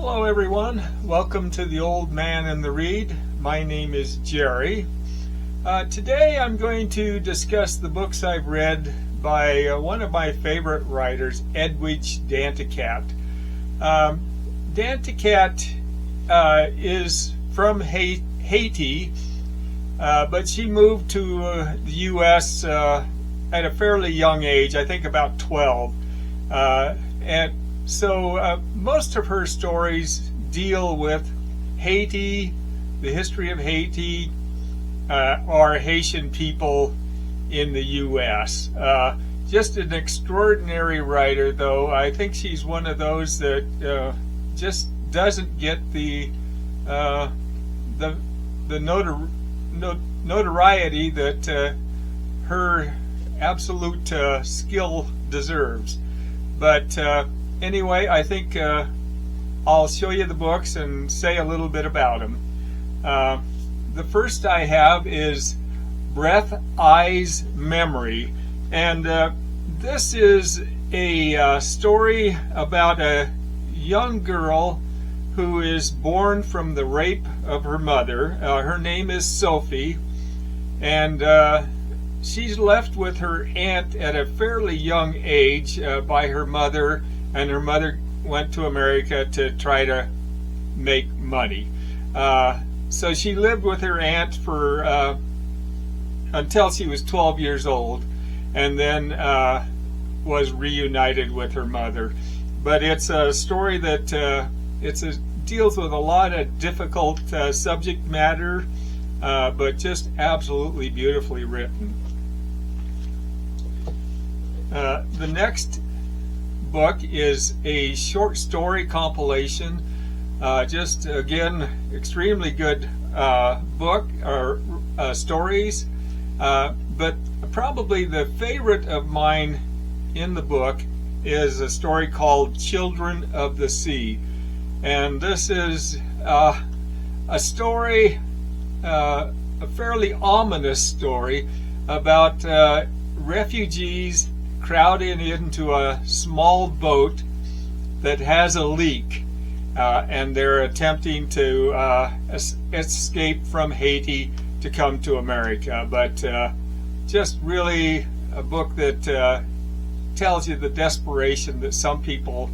Hello everyone, welcome to the Old Man and the Read. My name is Jerry. Today I'm going to discuss the books I've read by one of my favorite writers, Edwidge Danticat. Danticat is from Haiti, but she moved to the U.S. At a fairly young age, I think about 12. So most of her stories deal with Haiti, the history of Haiti, or Haitian people in the U.S. Just an extraordinary writer, though. I think she's one of those that just doesn't get the notoriety that her absolute skill deserves. But anyway, I think I'll show you the books and say a little bit about them. The first I have is Breath, Eyes, Memory. And this is a story about a young girl who is born from the rape of her mother. Her name is Sophie. And she's left with her aunt at a fairly young age by her mother. And her mother went to America to try to make money. So she lived with her aunt for until she was 12 years old, and then was reunited with her mother. But it's a story that deals with a lot of difficult subject matter, but just absolutely beautifully written. The next book is a short story compilation. Just again, extremely good book or stories. But probably the favorite of mine in the book is a story called Children of the Sea. And this is a story, a fairly ominous story about refugees crowded into a small boat that has a leak, and they're attempting to escape from Haiti to come to America. But just really a book that tells you the desperation that some people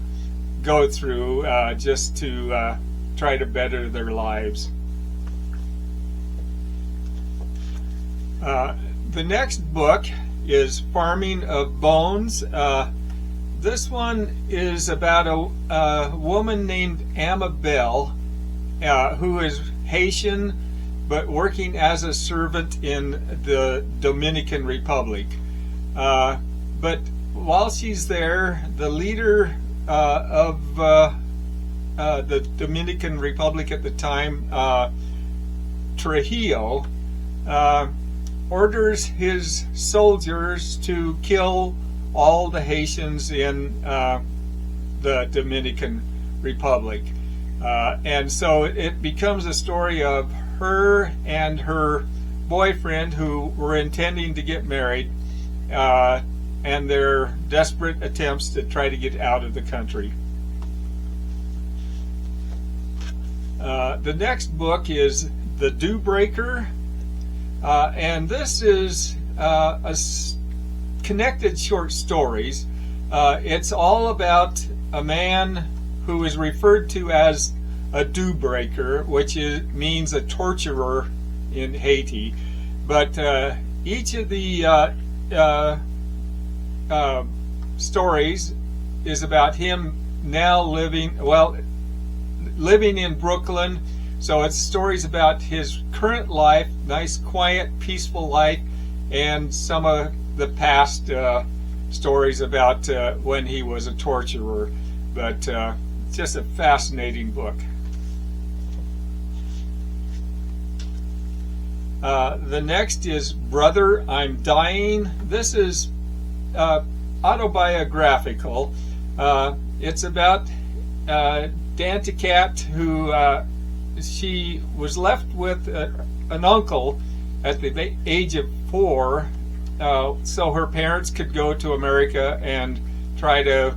go through just to try to better their lives. The next book is Farming of Bones. This one is about a woman named Amabel who is Haitian but working as a servant in the Dominican Republic. But while she's there, the leader of the Dominican Republic at the time, Trujillo, orders his soldiers to kill all the Haitians in the Dominican Republic. And so it becomes a story of her and her boyfriend who were intending to get married and their desperate attempts to try to get out of the country. The next book is The Dobreaker. And this is connected short stories. It's all about a man who is referred to as a Dobreaker, which means a torturer in Haiti. But each of the stories is about him now living in Brooklyn. So it's stories about his current life, nice, quiet, peaceful life, and some of the past stories about when he was a torturer. But just a fascinating book. The next is Brother, I'm Dying. This is autobiographical. It's about Danticat, who she was left with an uncle at the age of 4, so her parents could go to America and try to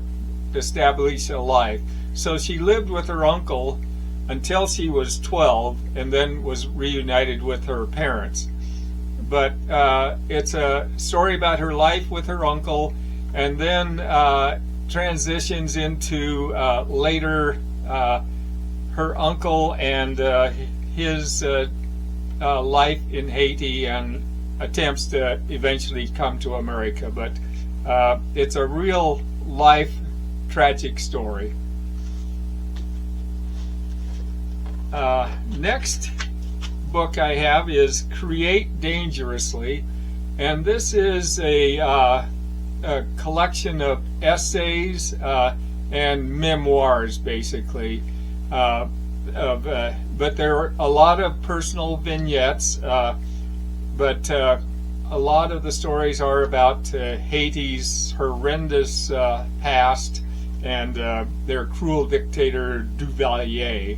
establish a life. So she lived with her uncle until she was 12, and then was reunited with her parents. But it's a story about her life with her uncle, and then transitions into later her uncle and his life in Haiti, and attempts to eventually come to America. But it's a real life tragic story. Next book I have is Create Dangerously, and this is a collection of essays and memoirs, basically. But there are a lot of personal vignettes, but a lot of the stories are about Haiti's horrendous past and their cruel dictator Duvalier.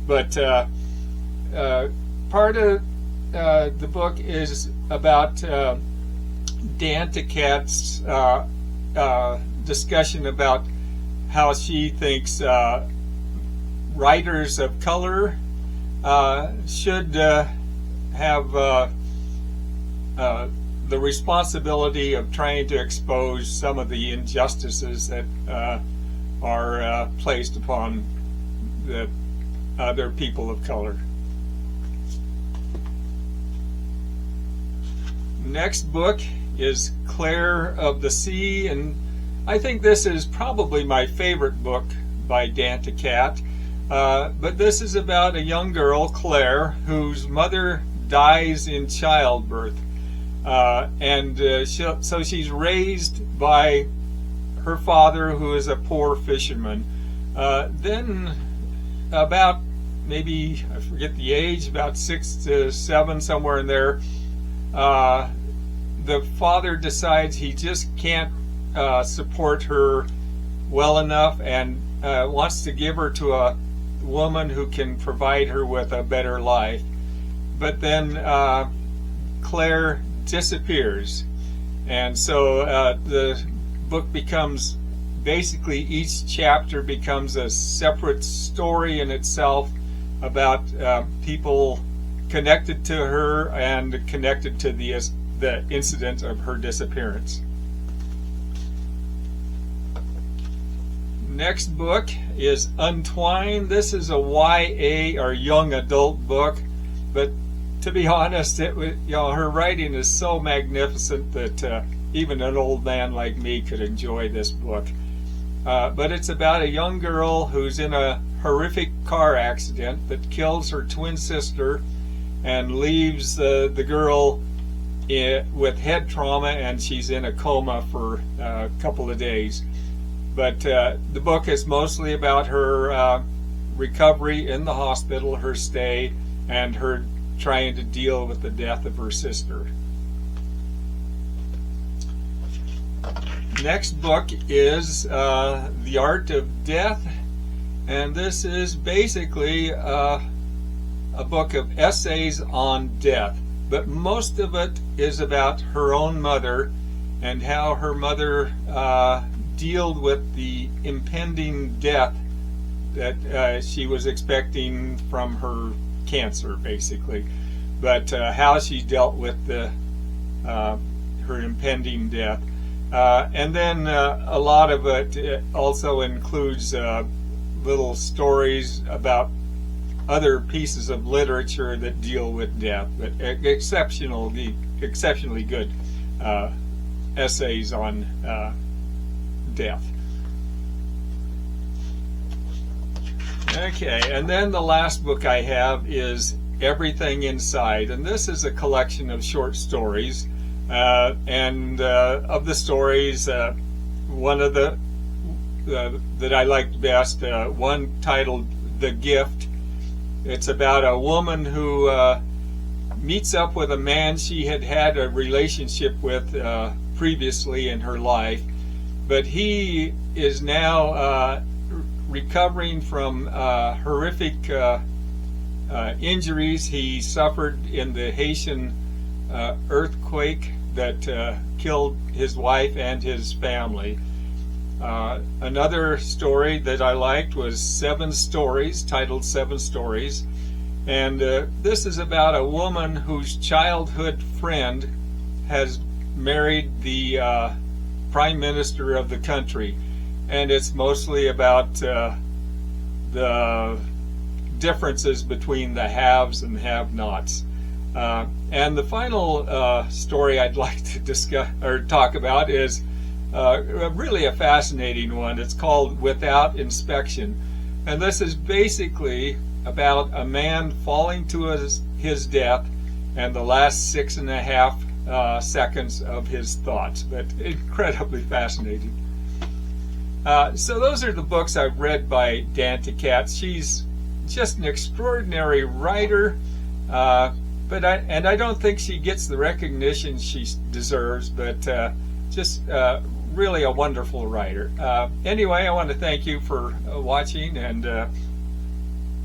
But part of the book is about Danticat's discussion about how she thinks writers of color should have the responsibility of trying to expose some of the injustices that are placed upon the other people of color. Next book is Claire of the Sea, and I think this is probably my favorite book by Danticat. But this is about a young girl, Claire, whose mother dies in childbirth, so she's raised by her father, who is a poor fisherman. Then about maybe, I forget the age, about 6 to 7, somewhere in there, the father decides he just can't support her well enough, and wants to give her to a woman who can provide her with a better life. But then Claire disappears, and so the book becomes, basically each chapter becomes a separate story in itself about people connected to her and connected to the incident of her disappearance. Next book is Untwine. This is a YA or young adult book, but to be honest, her writing is so magnificent that even an old man like me could enjoy this book. But it's about a young girl who's in a horrific car accident that kills her twin sister and leaves the girl with head trauma, and she's in a coma for a couple of days. But the book is mostly about her recovery in the hospital, her stay, and her trying to deal with the death of her sister. Next book is The Art of Death, and this is basically a book of essays on death, but most of it is about her own mother and how her mother dealt with the impending death that she was expecting from her cancer, basically, but how she dealt with her impending death. And then a lot of it also includes little stories about other pieces of literature that deal with death, but exceptionally good essays on death. Okay, and then the last book I have is Everything Inside, and this is a collection of short stories. And of the stories, one of the that I liked best, one titled The Gift. It's about a woman who meets up with a man she had a relationship with previously in her life, but he is now recovering from horrific injuries he suffered in the Haitian earthquake that killed his wife and his family. Another story that I liked was 7 Stories, titled 7 Stories. And this is about a woman whose childhood friend has married the Prime Minister of the country. And it's mostly about the differences between the haves and have-nots. And the final story I'd like to discuss or talk about is really a fascinating one. It's called Without Inspection, and this is basically about a man falling to his death and the last 6.5 seconds of his thoughts. But incredibly fascinating. So those are the books I've read by Danticat. She's just an extraordinary writer, but I don't think she gets the recognition she deserves, but just really a wonderful writer. Anyway, I want to thank you for watching, and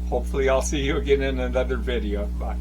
hopefully I'll see you again in another video. Bye.